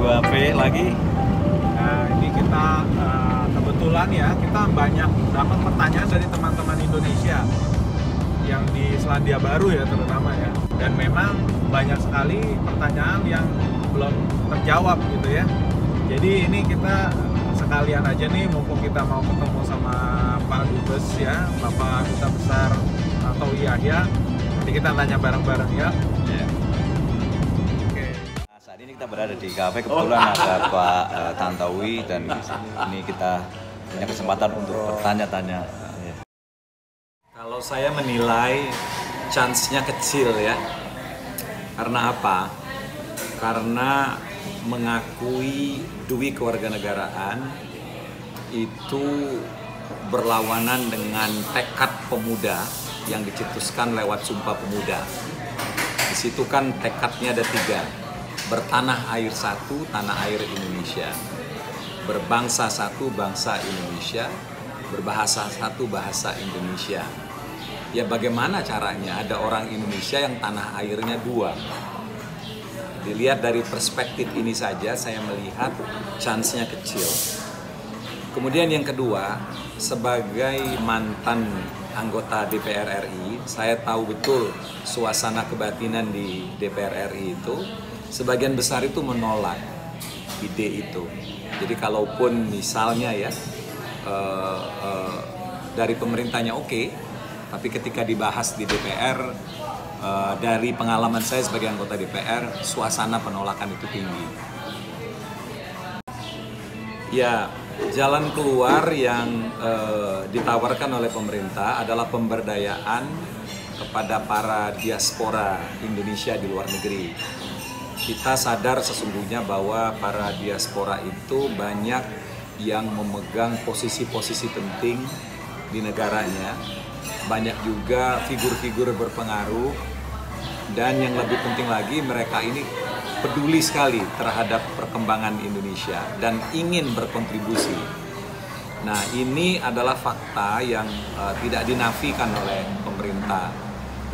2P lagi. Nah, ini kita kebetulan ya, kita banyak dapat pertanyaan dari teman-teman Indonesia yang di Selandia Baru ya terutama ya. Dan memang banyak sekali pertanyaan yang belum terjawab gitu ya. Jadi ini kita sekalian aja nih, mumpung kita mau ketemu sama Pak Dubes ya, Bapak Duta Besar atau Yahya, nanti kita tanya bareng-bareng ya. Nah, saat ini kita berada di kafe, kebetulan ada Pak Tantowi dan ini kita punya kesempatan untuk bertanya-tanya. Kalau saya menilai chance-nya kecil ya. Karena apa? Karena mengakui duit kewarganegaraan itu berlawanan dengan tekad pemuda yang dicetuskan lewat Sumpah Pemuda. Di situ kan tekadnya ada 3, bertanah air satu, tanah air Indonesia, berbangsa satu, bangsa Indonesia, berbahasa satu, bahasa Indonesia. Ya bagaimana caranya ada orang Indonesia yang tanah airnya 2? Dilihat dari perspektif ini saja, saya melihat chance-nya kecil. Kemudian yang kedua, sebagai mantan anggota DPR RI, saya tahu betul suasana kebatinan di DPR RI itu, sebagian besar itu menolak ide itu. Jadi kalaupun misalnya ya, dari pemerintahnya oke, tapi ketika dibahas di DPR, dari pengalaman saya sebagai anggota DPR, suasana penolakan itu tinggi. Ya, jalan keluar yang ditawarkan oleh pemerintah adalah pemberdayaan kepada para diaspora Indonesia di luar negeri. Kita sadar sesungguhnya bahwa para diaspora itu banyak yang memegang posisi-posisi penting di negaranya. Banyak juga figur-figur berpengaruh, dan yang lebih penting lagi mereka ini peduli sekali terhadap perkembangan Indonesia dan ingin berkontribusi. Nah, ini adalah fakta yang tidak dinafikan oleh pemerintah.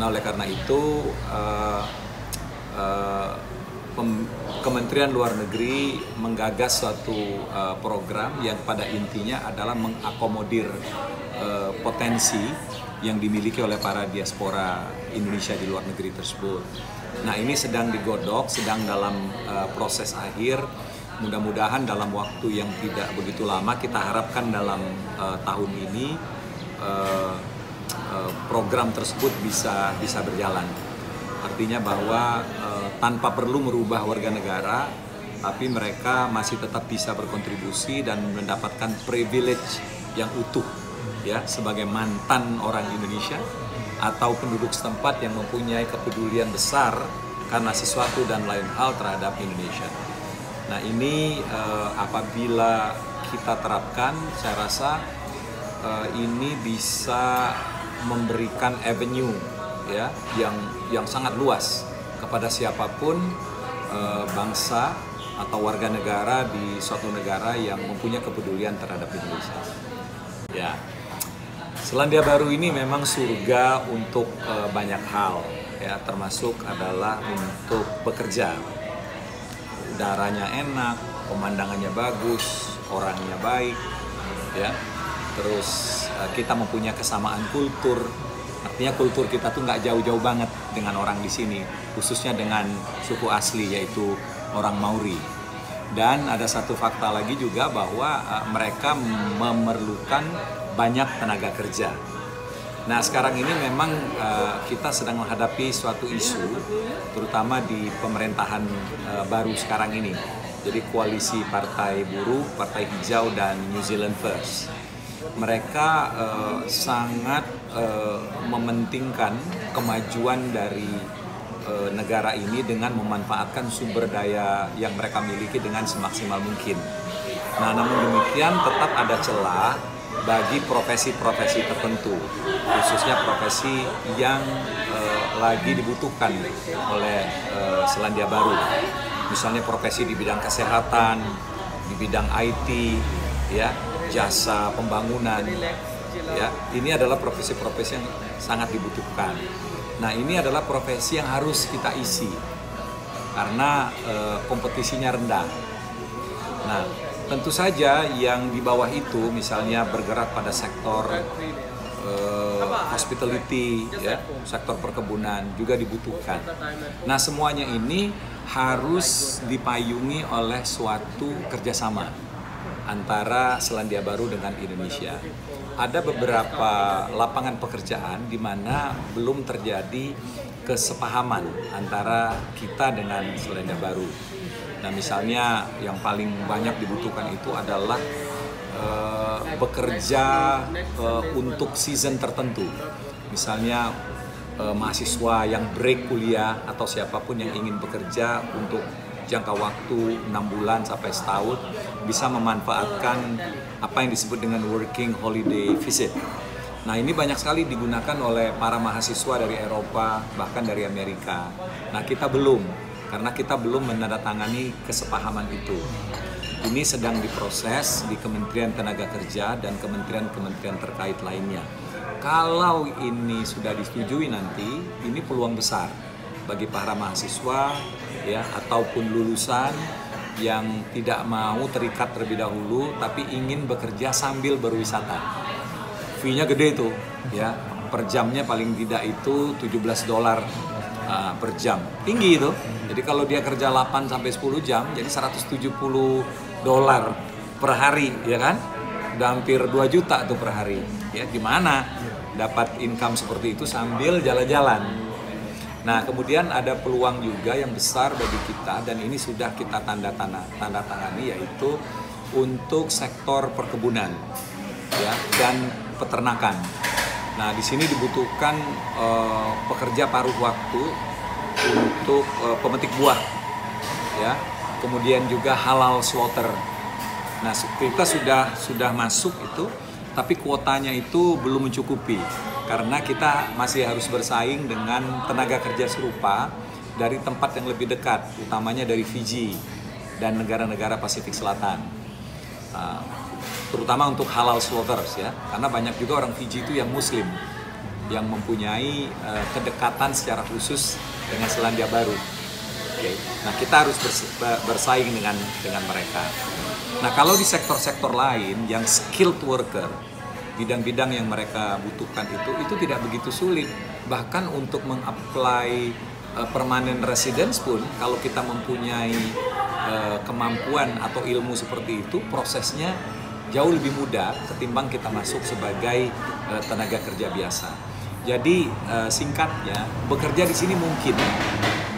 Nah, oleh karena itu Kementerian Luar Negeri menggagas suatu program yang pada intinya adalah mengakomodir potensi yang dimiliki oleh para diaspora Indonesia di luar negeri tersebut. Nah, ini sedang digodok, sedang dalam proses akhir. Mudah-mudahan dalam waktu yang tidak begitu lama, kita harapkan dalam tahun ini program tersebut bisa berjalan. Artinya bahwa tanpa perlu merubah warga negara, tapi mereka masih tetap bisa berkontribusi dan mendapatkan privilege yang utuh ya, sebagai mantan orang Indonesia atau penduduk setempat yang mempunyai kepedulian besar karena sesuatu dan lain hal terhadap Indonesia. Nah, ini apabila kita terapkan, saya rasa ini bisa memberikan avenue ya yang sangat luas kepada siapapun bangsa atau warga negara di suatu negara yang mempunyai kepedulian terhadap Indonesia. Ya, Selandia Baru ini memang surga untuk banyak hal ya, termasuk adalah untuk bekerja. Udaranya enak, pemandangannya bagus, orangnya baik ya. Terus kita mempunyai kesamaan kultur. Artinya kultur kita tuh nggak jauh-jauh banget dengan orang di sini, khususnya dengan suku asli yaitu orang Mauri. Dan ada satu fakta lagi juga bahwa mereka memerlukan banyak tenaga kerja. Nah, sekarang ini memang kita sedang menghadapi suatu isu, terutama di pemerintahan baru sekarang ini. Jadi koalisi Partai Buruh, Partai Hijau, dan New Zealand First. Mereka sangat mementingkan kemajuan dari negara ini dengan memanfaatkan sumber daya yang mereka miliki dengan semaksimal mungkin. Nah, namun demikian tetap ada celah bagi profesi-profesi tertentu, khususnya profesi yang lagi dibutuhkan oleh Selandia Baru. Misalnya profesi di bidang kesehatan, di bidang IT, ya, jasa pembangunan, ya. Ini adalah profesi-profesi yang sangat dibutuhkan. Nah, ini adalah profesi yang harus kita isi karena kompetisinya rendah. Nah, tentu saja yang di bawah itu misalnya bergerak pada sektor hospitality, ya, sektor perkebunan juga dibutuhkan. Nah, semuanya ini harus dipayungi oleh suatu kerjasama antara Selandia Baru dengan Indonesia. Ada beberapa lapangan pekerjaan di mana belum terjadi kesepahaman antara kita dengan Selandia Baru. Nah, misalnya yang paling banyak dibutuhkan itu adalah bekerja untuk season tertentu. Misalnya mahasiswa yang break kuliah atau siapapun yang ingin bekerja untuk jangka waktu 6 bulan sampai setahun bisa memanfaatkan apa yang disebut dengan working holiday visit. Nah, ini banyak sekali digunakan oleh para mahasiswa dari Eropa, bahkan dari Amerika. Nah, kita belum, karena kita belum menandatangani kesepahaman itu. Ini sedang diproses di Kementerian Tenaga Kerja dan kementerian-kementerian terkait lainnya. Kalau ini sudah disetujui nanti, ini peluang besar bagi para mahasiswa ya ataupun lulusan yang tidak mau terikat terlebih dahulu tapi ingin bekerja sambil berwisata. Fee-nya gede tuh ya, per jamnya paling tidak itu $17 per jam. Tinggi itu. Jadi kalau dia kerja 8 sampai 10 jam jadi $170 per hari, ya kan? Udah hampir 2 juta tuh per hari. Ya, gimana dapat income seperti itu sambil jalan-jalan? Nah, kemudian ada peluang juga yang besar bagi kita dan ini sudah kita tanda tangani, yaitu untuk sektor perkebunan ya dan peternakan. Nah, di sini dibutuhkan pekerja paruh waktu untuk pemetik buah ya. Kemudian juga halal slaughter. Nah, kita sudah masuk itu, tapi kuotanya itu belum mencukupi karena kita masih harus bersaing dengan tenaga kerja serupa dari tempat yang lebih dekat, utamanya dari Fiji dan negara-negara Pasifik Selatan. Terutama untuk halal slaughters ya, karena banyak juga orang Fiji itu yang Muslim yang mempunyai kedekatan secara khusus dengan Selandia Baru. Okay. Nah, kita harus bersaing dengan mereka. Nah, kalau di sektor-sektor lain yang skilled worker, bidang-bidang yang mereka butuhkan itu tidak begitu sulit. Bahkan untuk mengapply permanent residence pun, kalau kita mempunyai kemampuan atau ilmu seperti itu, prosesnya jauh lebih mudah ketimbang kita masuk sebagai tenaga kerja biasa. Jadi singkatnya, bekerja di sini mungkin,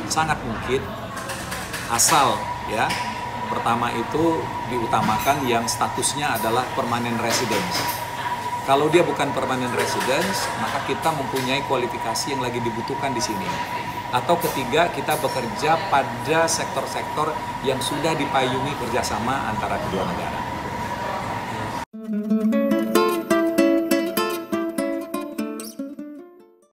sangat mungkin, asal ya pertama itu diutamakan yang statusnya adalah permanent residence. Kalau dia bukan permanent residence, maka kita mempunyai kualifikasi yang lagi dibutuhkan di sini. Atau ketiga, kita bekerja pada sektor-sektor yang sudah dipayungi kerjasama antara kedua negara.